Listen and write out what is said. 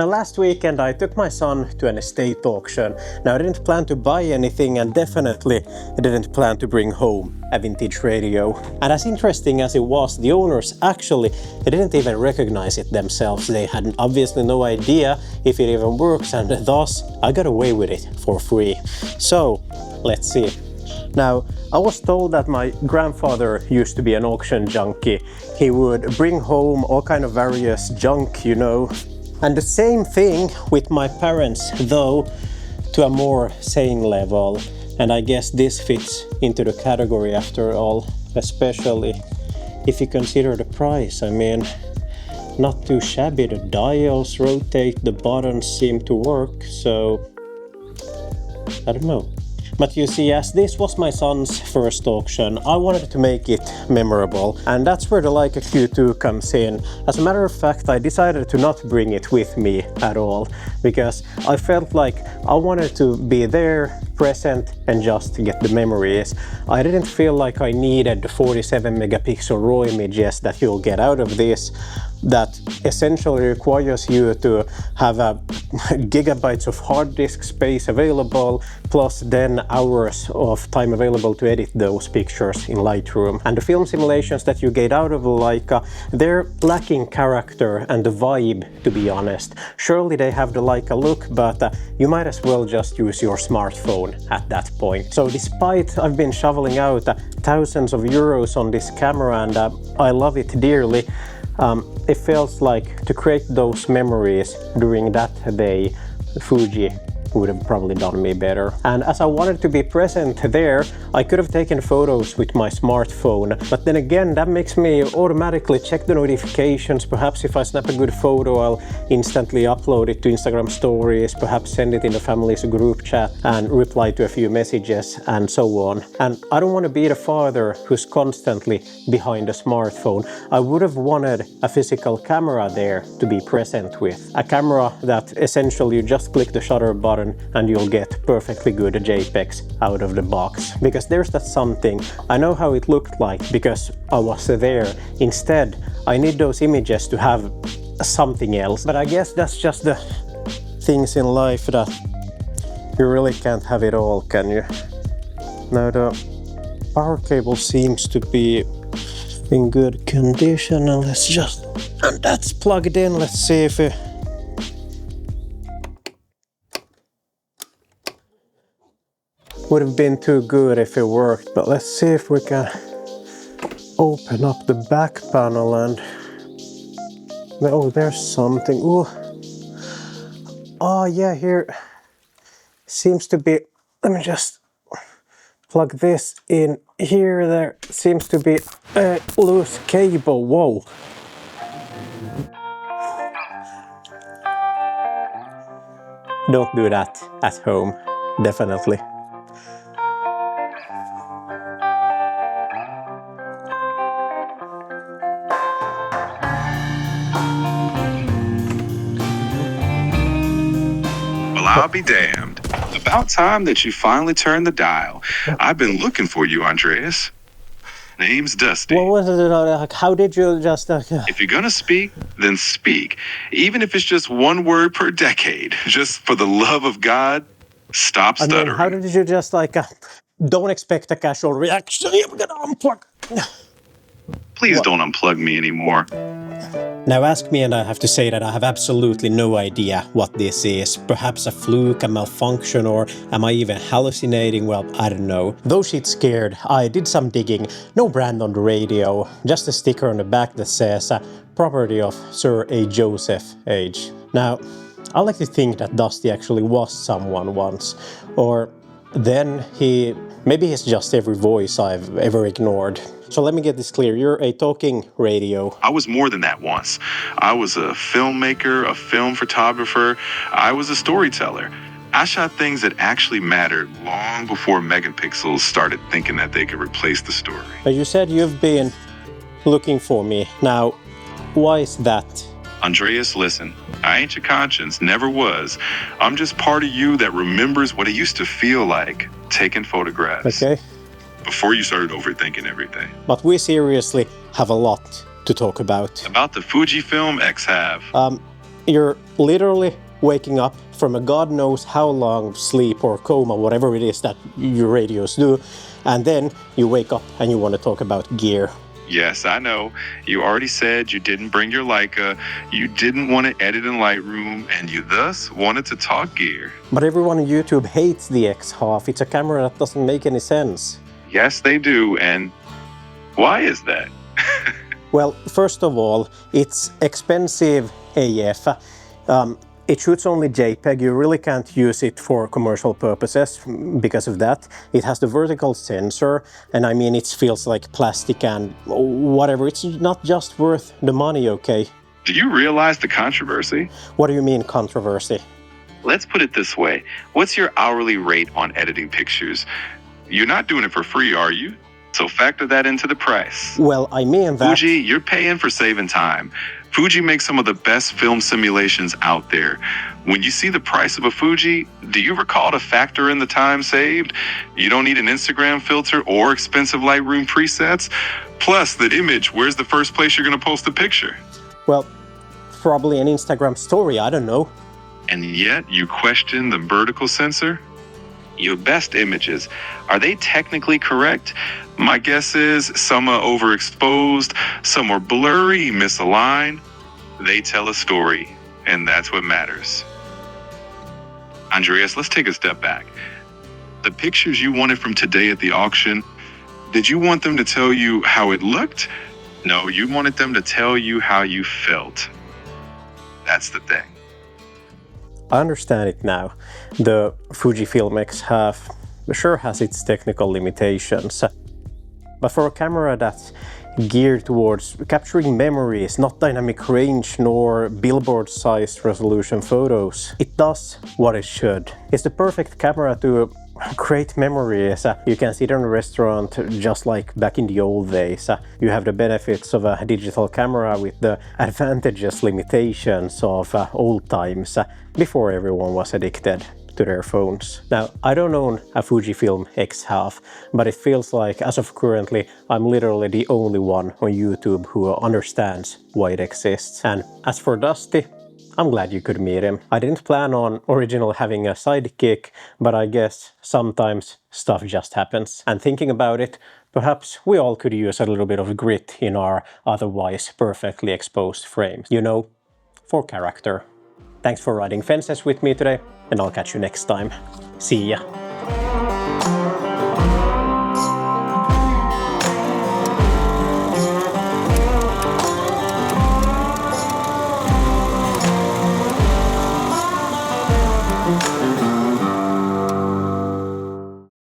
Now last weekend I took my son to an estate auction. Now I didn't plan to buy anything and definitely I didn't plan to bring home a vintage radio. And as interesting as it was, the owners actually they didn't even recognize it themselves. They had obviously no idea if it even works, and thus I got away with it for free. So let's see. Now, I was told that my grandfather used to be an auction junkie. He would bring home all kind of various junk, you know. And the same thing with my parents, though to a more sane level. And I guess this fits into the category after all, especially if you consider the price. I mean, not too shabby. The dials rotate, the buttons seem to work, so I don't know. But you see, as this was my son's first auction, I wanted to make it memorable, and that's where the Leica Q2 comes in. As a matter of fact, I decided to not bring it with me at all, because I felt like I wanted to be there, present, and just get the memories. I didn't feel like I needed the 47 megapixel RAW images that you'll get out of this, that essentially requires you to have gigabytes of hard disk space available, plus then hours of time available to edit those pictures in Lightroom. And the film simulations that you get out of Leica, they're lacking character and the vibe, to be honest. Surely they have the Leica look, but you might as well just use your smartphone at that point. So despite I've been shoveling out thousands of euros on this camera and I love it dearly, it feels like to create those memories during that day, Fuji would have probably done me better. And as I wanted to be present there, I could have taken photos with my smartphone, but then again that makes me automatically check the notifications. Perhaps if I snap a good photo, I'll instantly upload it to Instagram stories, perhaps send it in the family's group chat and reply to a few messages and so on. And I don't want to be the father who's constantly behind a smartphone. I would have wanted a physical camera there to be present with. A camera that essentially you just click the shutter button and you'll get perfectly good JPEGs out of the box. Because there's that something. I know how it looked like because I was there. Instead, I need those images to have something else. But I guess that's just the things in life that you really can't have it all, can you? Now the power cable seems to be in good condition, and and that's plugged in. Let's see if it would have been too good if it worked, but let's see if we can open up the back panel and oh, there's something. Ooh. Oh yeah, here seems to be, let me just plug this in here. There seems to be a loose cable. Whoa. Don't do that at home, definitely. I'll be damned. About time that you finally turned the dial. I've been looking for you, Andreas. Name's Dusty. What was it? How did you just... If you're gonna speak, then speak. Even if it's just one word per decade. Just for the love of God, stop stuttering. I mean, how did you just don't expect a casual reaction. I'm gonna unplug. Please don't unplug me anymore. Now ask me and I have to say that I have absolutely no idea what this is. Perhaps a fluke, a malfunction, or am I even hallucinating? Well, I don't know. Though she's scared, I did some digging. No brand on the radio, just a sticker on the back that says property of Sir A. Joseph H. Now, I like to think that Dusty actually was someone once. Or then maybe he's just every voice I've ever ignored. So let me get this clear, you're a talking radio. I was more than that once. I was a filmmaker, a film photographer. I was a storyteller. I shot things that actually mattered long before megapixels started thinking that they could replace the story. But you said you've been looking for me. Now, why is that? Andreas, listen, I ain't your conscience, never was. I'm just part of you that remembers what it used to feel like taking photographs. Okay. Before you started overthinking everything. But we seriously have a lot to talk about. About the Fuji X-Half. You're literally waking up from a god knows how long sleep or coma, whatever it is that your radios do, and then you wake up and you want to talk about gear. Yes, I know. You already said you didn't bring your Leica, you didn't want to edit in Lightroom, and you thus wanted to talk gear. But everyone on YouTube hates the X-Half. It's a camera that doesn't make any sense. Yes, they do, and why is that? Well, first of all, it's expensive AF. It shoots only JPEG. You really can't use it for commercial purposes because of that. It has the vertical sensor, and I mean, it feels like plastic and whatever. It's not just worth the money, okay? Do you realize the controversy? What do you mean, controversy? Let's put it this way. What's your hourly rate on editing pictures? You're not doing it for free, are you? So factor that into the price. Well, I mean that... Fuji, you're paying for saving time. Fuji makes some of the best film simulations out there. When you see the price of a Fuji, do you recall to factor in the time saved? You don't need an Instagram filter or expensive Lightroom presets. Plus, the image, where's the first place you're going to post a picture? Well, probably an Instagram story, I don't know. And yet you question the vertical sensor? Your best images, are they technically correct? My guess is some are overexposed, some are blurry, misaligned. They tell a story, and that's what matters. Andreas, let's take a step back. The pictures you wanted from today at the auction, did you want them to tell you how it looked? No, you wanted them to tell you how you felt. That's the thing. I understand it now. The Fuji X-Half sure has its technical limitations, but for a camera that's geared towards capturing memories, not dynamic range nor billboard-sized resolution photos, it does what it should. It's the perfect camera to create memories. You can sit in a restaurant just like back in the old days. You have the benefits of a digital camera with the advantageous limitations of old times, before everyone was addicted to their phones. Now, I don't own a Fuji X-Half, but it feels like, as of currently, I'm literally the only one on YouTube who understands why it exists. And as for Dusty, I'm glad you could meet him. I didn't plan on original having a sidekick, but I guess sometimes stuff just happens. And thinking about it, perhaps we all could use a little bit of grit in our otherwise perfectly exposed frames. You know, for character. Thanks for riding fences with me today, and I'll catch you next time. See ya!